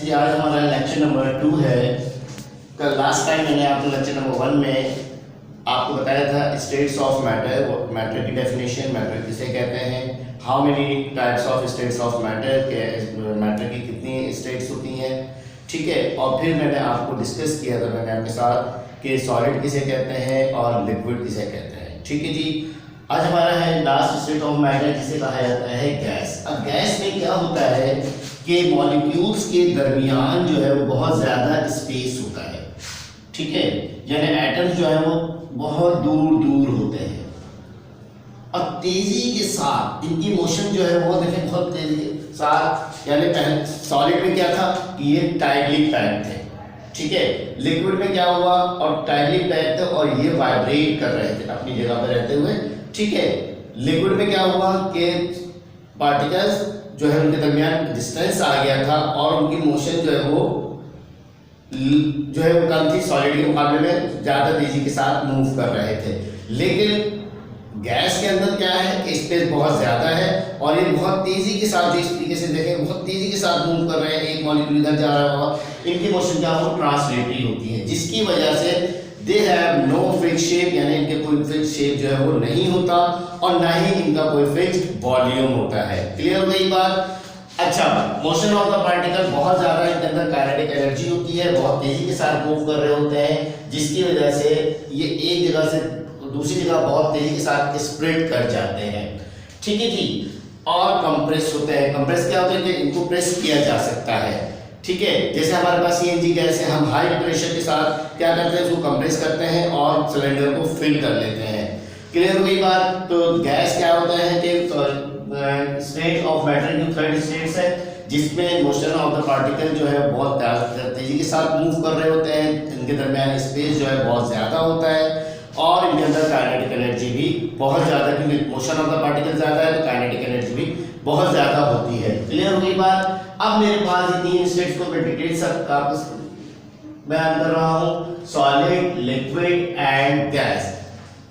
जी आज हमारा lecture number 2 है। कल लास्ट टाइम मैंने आपको लेक्चर नंबर 1 में आपको बताया था स्टेट्स ऑफ मैटर, मैटर की डेफिनेशन, मैटर किसे कहते हैं, how many types of states of matter के, मैटर की कितनी स्टेट्स होती हैं, ठीक है। और फिर मैंने आपको डिस्कस किया था मैंने आपके साथ कि सॉलिड किसे कहते हैं और लिक्विड किसे कहते हैं, ठीक है जी। आज हमारा है लास्ट स्टेट ऑफ मैटर जिसे कहा जाता है गैस। अब गैस में क्या होता है कि मॉलिक्यूल्स के दरमियान जो है वो बहुत ज़्यादा स्पेस होता है, ठीक है, यानी एटम्स जो है वो बहुत दूर दूर होते हैं और तेज़ी के साथ इनकी मोशन जो है वो देखें बहुत तेज़ी के साथ, यानी पहले सॉलिड में क्या था कि ये टाइटली पैक्ड थे, ठीक है। लिक्विड में क्या हुआ और टाइटली पैक्ड थे और ये वाइब्रेट कर रहे थे अपनी जगह पर रहते हुए, ठीक है। लिक्विड में क्या हुआ कि पार्टिकल्स जो है उनके दरमियान डिस्टेंस आ गया था और उनकी मोशन जो है वो कम थी, सॉलिड के मुकाबले में ज़्यादा तेजी के साथ मूव कर रहे थे। लेकिन गैस के अंदर क्या है कि स्पेस बहुत ज़्यादा है और ये बहुत तेज़ी के साथ, जो इस तरीके से देखें बहुत तेज़ी के साथ मूव कर रहे हैं, एक मॉलिक्यूल इधर जा रहा होगा, इनकी मोशन क्या हो ट्रांसलेटरी होती है, जिसकी वजह से they have no fix shape, यानी इनके कोई फिक्स शेप जो है वो नहीं होता और ना ही इनका कोई फिक्स्ड वॉल्यूम होता है। क्लियर हो गई बात? अच्छा, मोशन ऑफ द पार्टिकल बहुत ज़्यादा इनके अंदर काइनेटिक एनर्जी होती है, बहुत तेज़ी के साथ मूव कर रहे होते हैं, जिसकी वजह से ये एक जगह से दूसरी जगह बहुत तेज़ी के साथ स्प्रेड कर जाते हैं, ठीक है जी। और कंप्रेस होते हैं। कंप्रेस क्या होता है कि इनको प्रेस किया जा सकता है, ठीक है। जैसे हमारे पास सीएनजी गैस है, हम हाई प्रेशर के साथ क्या करते हैं, उसको कंप्रेस करते हैं और सिलेंडर को फिल कर लेते हैं। क्लियर हो गई बात? तो गैस क्या होता है कि स्टेट ऑफ मैटर की थर्ड स्टेट्स है जिसमें मोशन ऑफ द पार्टिकल जो है बहुत तेजी के साथ मूव कर रहे होते हैं, इनके दरमियान स्पेस जो है बहुत ज़्यादा होता है और इनके अंदर काइनेटिक एनर्जी भी बहुत ज़्यादा, क्योंकि मोशन ऑफ द पार्टिकल ज़्यादा है तो काइनेटिक एनर्जी भी बहुत ज़्यादा होती है। क्लियर हो गई बात? अब मेरे पास ये तीन स्टेट्स को मैं डिटेल सब बयान कर रहा हूँ, सॉलिड, लिक्विड एंड गैस।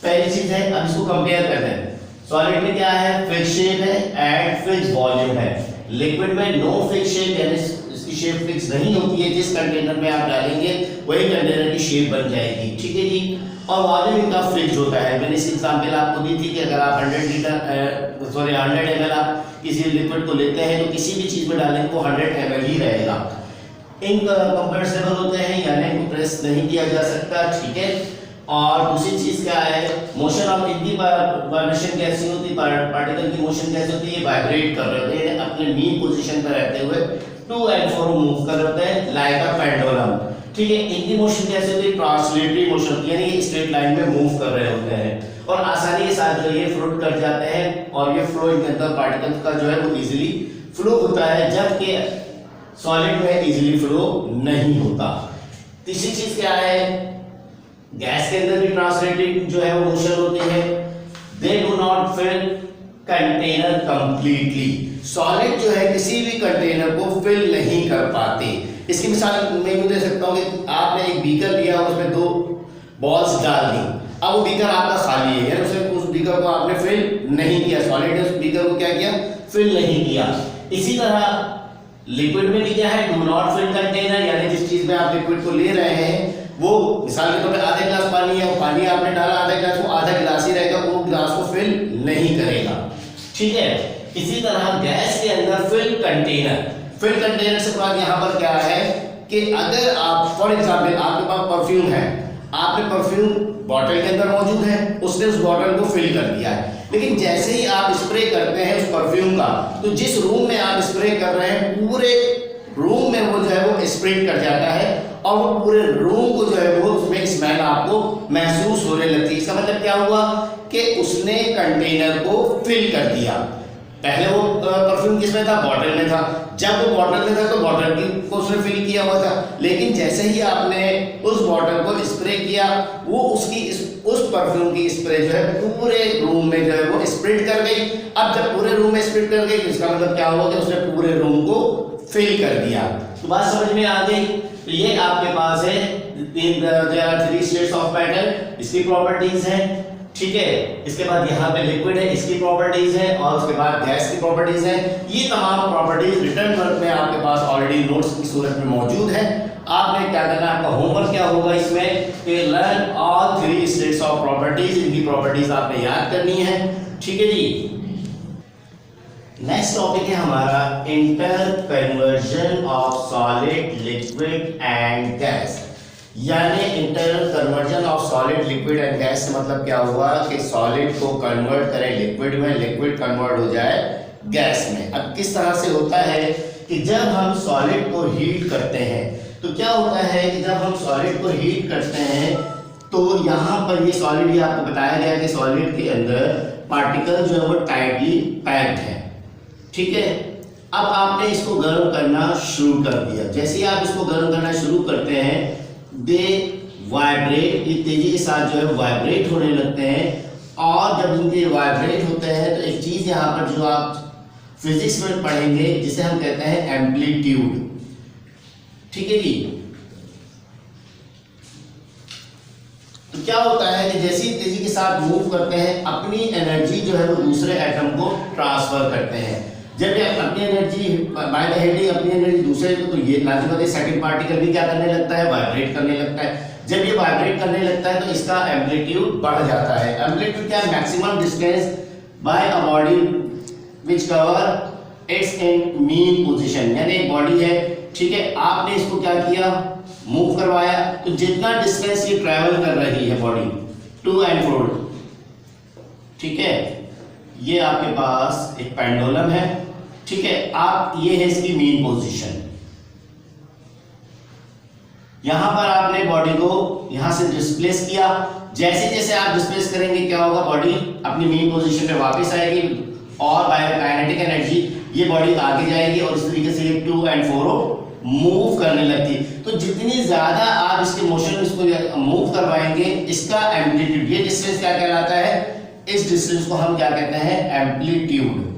पहली चीज है, अब इसको कंपेयर करते हैं। सॉलिड में क्या है, फिक्स शेप है एंड फिक्स वॉल्यूम है। लिक्विड में नो फिक्स शेप, यानी इसकी शेप फिक्स नहीं होती है, जिस कंटेनर में आप डालेंगे वही कंटेनर की शेप बन जाएगी, ठीक है जी। और वॉल्यूम इनका फिक्स होता है। मैंने इसकी एग्जांपल आपको दी थी कि अगर आप 100 ml आप किसी लिक्विड को लेते हैं तो किसी भी चीज में डालेंगे वो 100 ml ही रहेगा। इनकंप्रेसिबल होते हैं, यानी इनको प्रेस नहीं किया जा सकता, ठीक है। और दूसरी चीज क्या है, मोशन ऑफ इनकी वाइब्रेशन कैसी होती है, पार्टिकल की मोशन कैसी होती है, वाइब्रेट कर रहे होते हैं, अपने मीन पोजीशन पर रहते हुए टू एंड फ्रो मूव कर रहे होते हैं लाइक अ पेंडुलम, ठीक है। इनकी मोशन कैसी होती है, ट्रांसलेटरी मोशन होती है, यानी ये स्ट्रेट लाइन में मूव कर रहे होते हैं और आसानी के साथ जो ये फ्लो कर जाते हैं और ये फ्लो इनके अंदर पार्टिकल्स का जो है वो इजीली फ्लो होता है, जबकि सॉलिड में इजीली फ्लो नहीं होता। तीसरी चीज क्या है, गैस के अंदर भी ट्रांसलेटरी जो है वो मोशन होती है, they do not fill container completely. Solid जो है किसी भी कंटेनर को फिल नहीं कर पाते। इसकी मिसाल मैं यूं दे सकता हूं कि आपने एक बीकर लिया और उसमें 2 बॉल्स डाल दी, अब वो बीकर आपका खाली है, यानी उस बीकर को आपने फिल नहीं किया, सॉलिड ने उस बीकर को क्या किया, फिल नहीं किया। इसी तरह लिक्विड में भी क्या है, डू नॉट फिल कंटेनर, यानी जिस चीज में आप लिक्विड को ले रहे हैं वो मिसाल के तौर पे आधे गिलास पानी है, वो पानी आपने डाला आधा गिलास, वो आधा गिलास ही रहेगा, वो गिलास को फिल नहीं करेगा, ठीक है। इसी तरह गैस के अंदर फिल कंटेनर से बात यहाँ पर क्या है कि अगर आप फॉर एग्जांपल आपके पास परफ्यूम है, आपने परफ्यूम बॉटल के अंदर मौजूद है, उसने उस बॉटल को फिल कर दिया है, लेकिन जैसे ही आप स्प्रे करते हैं उस परफ्यूम का, तो जिस रूम में आप स्प्रे कर रहे हैं पूरे रूम में वो जो है वो स्प्रेड कर जाता है और वो पूरे रूम को जो है वो उसमें स्मेल आपको महसूस होने लगती है। इसका मतलब क्या हुआ कि उसने कंटेनर को फिल कर दिया। पहले वो परफ्यूम किसमें था, बॉटल में था, जब वो बॉटल में था तो बॉटल को उसने फिल किया हुआ था, लेकिन जैसे ही आपने उस बॉटल को स्प्रे किया वो उस परफ्यूम की स्प्रे जो है पूरे रूम में जो है वो स्प्रेड कर गई। अब जब पूरे रूम में स्प्रेड कर गई तो इसका मतलब क्या हुआ कि उसने पूरे रूम को फिल कर दिया। तो बात समझ में आ गई? तो ये आपके पास है 3 स्टेट्स ऑफ मैटर, इसकी प्रॉपर्टीज हैं। ठीक है। इसके बाद यहाँ पे लिक्विड है, इसकी प्रॉपर्टीज है, और उसके बाद गैस की प्रॉपर्टीज है। ये तमाम प्रॉपर्टीज रिटर्न वर्क में आपके पास ऑलरेडी नोट्स की सूरत में मौजूद है। आपने क्या करना है, आपका होमवर्क क्या होगा इसमें कि learn all 3 states of properties. इनकी प्रॉपर्टीज आपने याद करनी है, ठीक है जी। नेक्स्ट टॉपिक है हमारा interconversion of solid, liquid and gas. यानी interconversion of solid, liquid and gas का मतलब क्या हुआ कि सॉलिड को कन्वर्ट करें लिक्विड में, लिक्विड कन्वर्ट हो जाए गैस में। अब किस तरह से होता है कि जब हम सॉलिड को हीट करते हैं तो क्या होता है कि जब हम सॉलिड को हीट करते हैं तो यहाँ पर ये सॉलिड, ये आपको बताया गया कि सॉलिड के अंदर पार्टिकल जो है वो टाइटली पैक्ड है, ठीक है। अब आपने इसको गर्म करना शुरू कर दिया। जैसे ही आप इसको गर्म करना शुरू करते हैं, दे वाइब्रेट, ये तेजी के साथ जो है वाइब्रेट होने लगते हैं। और जब इनके वाइब्रेट होते हैं तो एक चीज यहाँ पर जो आप फिजिक्स में पढ़ेंगे जिसे हम कहते हैं एम्पलीट्यूड, ठीक है जी। तो क्या होता है कि जैसे ही तेजी के साथ मूव करते हैं, अपनी एनर्जी जो है वो दूसरे एटम को ट्रांसफर करते हैं। जब ये अपनी एनर्जी बाय द हेडिंग अपनी एनर्जी दूसरे को, तो ये लाजमी सेकंड पार्टिकल भी क्या करने लगता है, वाइब्रेट करने लगता है। जब ये वाइब्रेट करने लगता है तो इसका एम्पलीट्यूड बढ़ जाता है। एम्पलीट्यूड क्या है, maximum distance by a body which cover it's in mean position. यानी एक बॉडी है, ठीक है, आपने इसको क्या किया, मूव करवाया, तो जितना डिस्टेंस ये ट्रैवल कर रही है बॉडी टू एंड फ्रो, ठीक है। ये आपके पास एक पेंडुलम है, ठीक है। आप ये है इसकी मीन पोजीशन। यहां पर आपने बॉडी को यहां से डिस्प्लेस किया। जैसे जैसे आप डिस्प्लेस करेंगे क्या होगा, बॉडी अपनी मीन पोजीशन पे वापस आएगी और बाय काइनेटिक एनर्जी ये बॉडी आगे जाएगी और इस तरीके से ये टू एंड फ्रो मूव करने लगती। तो जितनी ज्यादा आप इसके मोशन इसको मूव करवाएंगे, इसका एम्पलीट्यूड, ये डिस्टेंस क्या कहलाता है, इस डिस्टेंस को हम क्या कहते हैं, एम्पलीट्यूड,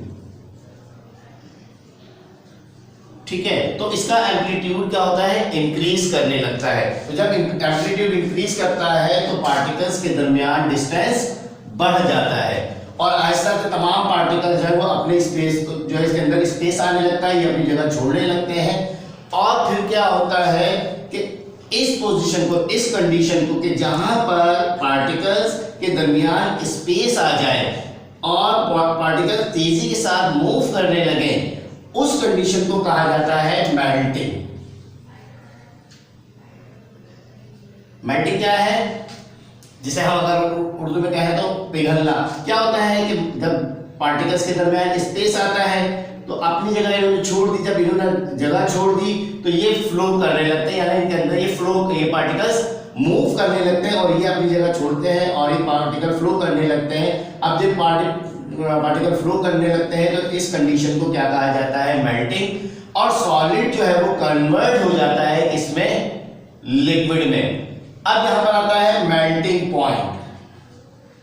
ठीक है। तो इसका एम्पलीट्यूड क्या होता है, इंक्रीज करने लगता है। तो जब एम्पलीट्यूड इंक्रीज करता है तो पार्टिकल्स के दरमियान डिस्टेंस बढ़ जाता है और आहिस्ता से तमाम पार्टिकल्स जो है वो अपने स्पेस जो है इसके अंदर स्पेस आने लगता है, ये अपनी जगह छोड़ने लगते हैं। और फिर क्या होता है कि इस पोजीशन को, इस कंडीशन को कि जहां पर पार्टिकल्स के दरमियान स्पेस आ जाए और पार्टिकल तेजी के साथ मूव करने लगे, उस कंडीशन को कहा जाता है मेल्टिंग। मेल्टिंग क्या है, जिसे हम अगर उर्दू में कहें तो पिघलना। क्या होता है कि जब पार्टिकल्स के दरमियान स्पेस आता है तो अपनी जगह इन्होंने छोड़ दी, जब इन्होंने जगह छोड़ दी तो ये फ्लो करने लगते हैं, यानी इनके अंदर ये फ्लो, ये पार्टिकल्स मूव करने लगते हैं और ये अपनी जगह छोड़ते हैं और ये पार्टिकल फ्लो करने लगते हैं। अब जब पार्टिकल फ्लो करने लगते हैं तो इस कंडीशन को क्या कहा जाता है, मेल्टिंग। और सॉलिड जो है वो कन्वर्ट हो जाता है किसमें, लिक्विड में। अब यहां पर आता है मेल्टिंग पॉइंट।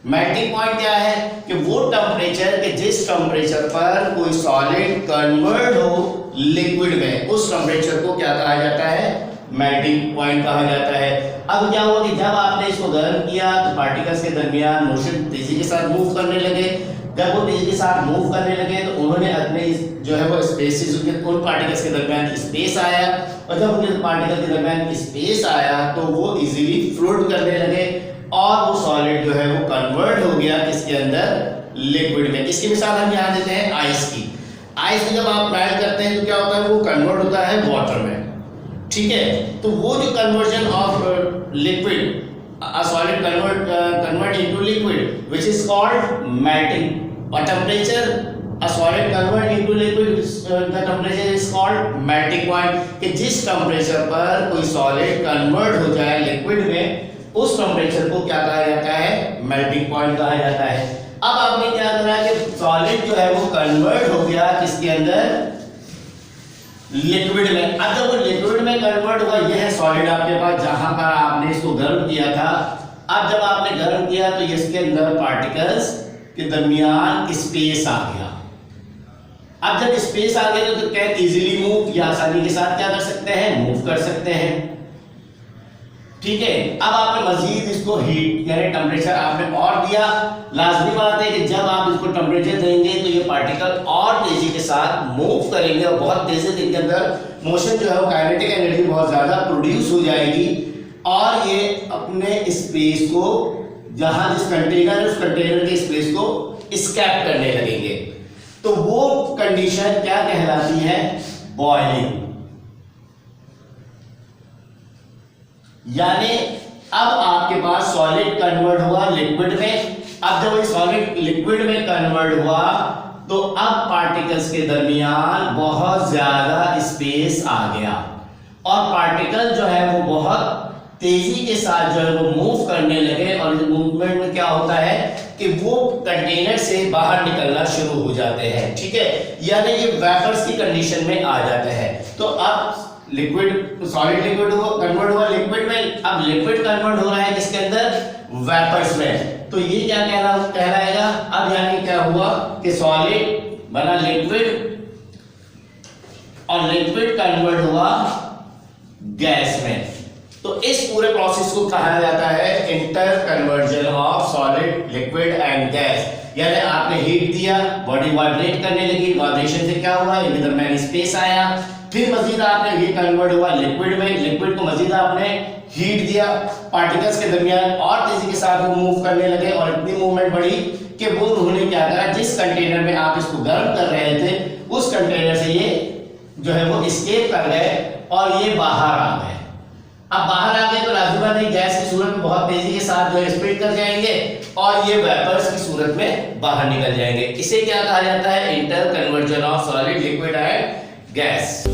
मेल्टिंग पॉइंट क्या है कि वो टेम्परेचर के जिस टेम्परेचर पर कोई सॉलिड कन्वर्ट हो लिक्विड में, उस टेम्परेचर को क्या कहा जाता है, मेल्टिंग पॉइंट कहा जाता है। अब क्या हुआ कि जब आपने इसको गर्म किया तो पार्टिकल्स के दरमियान मोशन तेजी के साथ मूव करने लगे। जब वो तेजी के साथ मूव करने लगे तो उन्होंने अपने जो है वो स्पेसिस, उन पार्टिकल्स के दरमियान स्पेस आया और जब उनके पार्टिकल के दरमियान स्पेस आया तो वो इजीली फ्लोट करने लगे और वो सॉलिड जो है वो कन्वर्ट हो गया किसके अंदर, लिक्विड में। इसकी मिसाल हम यहाँ देते हैं आइस की। आइस में जब आप मेल्ट करते हैं तो क्या होता है, वो कन्वर्ट होता है वाटर में, ठीक है। तो वो जो conversion of liquid, a solid convert into liquid which is called melting. What temperature a solid convert into liquid, the temperature is called melting point. कि जिस टेम्परेचर पर कोई सॉलिड कन्वर्ट हो जाए लिक्विड में, उस टेम्परेचर को क्या कहा जाता है, मेल्टिंग पॉइंट कहा जाता है। अब आपने क्या करा कि सॉलिड जो है वो कन्वर्ट हो गया किसके अंदर, लिक्विड में। अब जब वो लिक्विड में कन्वर्ट हुआ, यह है सॉलिड आपके पास जहां पर आपने इसको गर्म किया था। अब जब आपने गर्म किया तो इसके अंदर पार्टिकल्स के दरमियान स्पेस आ गया। अब जब स्पेस आ गया तो क्या इजीली मूव या आसानी के साथ क्या कर सकते हैं, मूव कर सकते हैं, ठीक ठीक है। अब आपने मजीद इसको हीट यानी टेम्परेचर आपने और दिया। लाजमी बात है कि जब आप इसको टेम्परेचर देंगे तो ये पार्टिकल और तेजी के साथ मूव करेंगे और बहुत तेजी से इनके अंदर मोशन जो है वो काइनेटिक एनर्जी बहुत ज्यादा प्रोड्यूस हो जाएगी और ये अपने स्पेस को जहां जिस कंटेनर है उस कंटेनर के स्पेस को एस्केप करने लगेंगे। तो वो कंडीशन क्या कहलाती है? बॉइलिंग। यानी अब आपके पास सॉलिड कन्वर्ट हुआ लिक्विड में। अब जब ये सॉलिड लिक्विड में कन्वर्ट हुआ तो अब पार्टिकल्स के दरमियान बहुत ज्यादा स्पेस आ गया और पार्टिकल जो है वो बहुत तेजी के साथ जो है वो मूव करने लगे और इस मूवमेंट में क्या होता है कि वो कंटेनर से बाहर निकलना शुरू हो जाते हैं। ठीक है, यानी ये वेपर्स की कंडीशन में आ जाते हैं। तो अब लिक्विड सॉलिड लिक्विड कन्वर्ट हुआ लिक्विड में, अब लिक्विड कन्वर्ट हो रहा है किसके अंदर? वेपर्स में। तो ये क्या कहलाएगा? अब यानी क्या हुआ कि सॉलिड बना लिक्विड और लिक्विड कन्वर्ट हुआ गैस में। तो इस पूरे प्रोसेस को कहा जाता है inter conversion of solid liquid and gas. यानी आपने हीट दिया, बॉडी वाइब्रेट करने लगी, वाइब्रेशन से क्या हुआ? इनके दरमियान स्पेस आया, फिर मजीद आपने ये कन्वर्ट हुआ लिक्विड में, लिक्विड को मजीद आपने हीट दिया, पार्टिकल्स के दरमियान और तेजी के साथ वो मूव करने लगे और इतनी मूवमेंट बढ़ी कि वो उन्होंने क्या करा, जिस कंटेनर में आप इसको गर्म कर रहे थे उस कंटेनर से ये जो है वो एस्केप कर गए और ये बाहर आ गए। अब बाहर आ गए तो लाजिम नहीं गैस की सूरत में बहुत तेजी के साथ जो है स्प्रेड कर जाएंगे और ये वेपर्स की सूरत में बाहर निकल जाएंगे। इसे क्या कहा जाता है? Inter conversion of solid liquid and gas.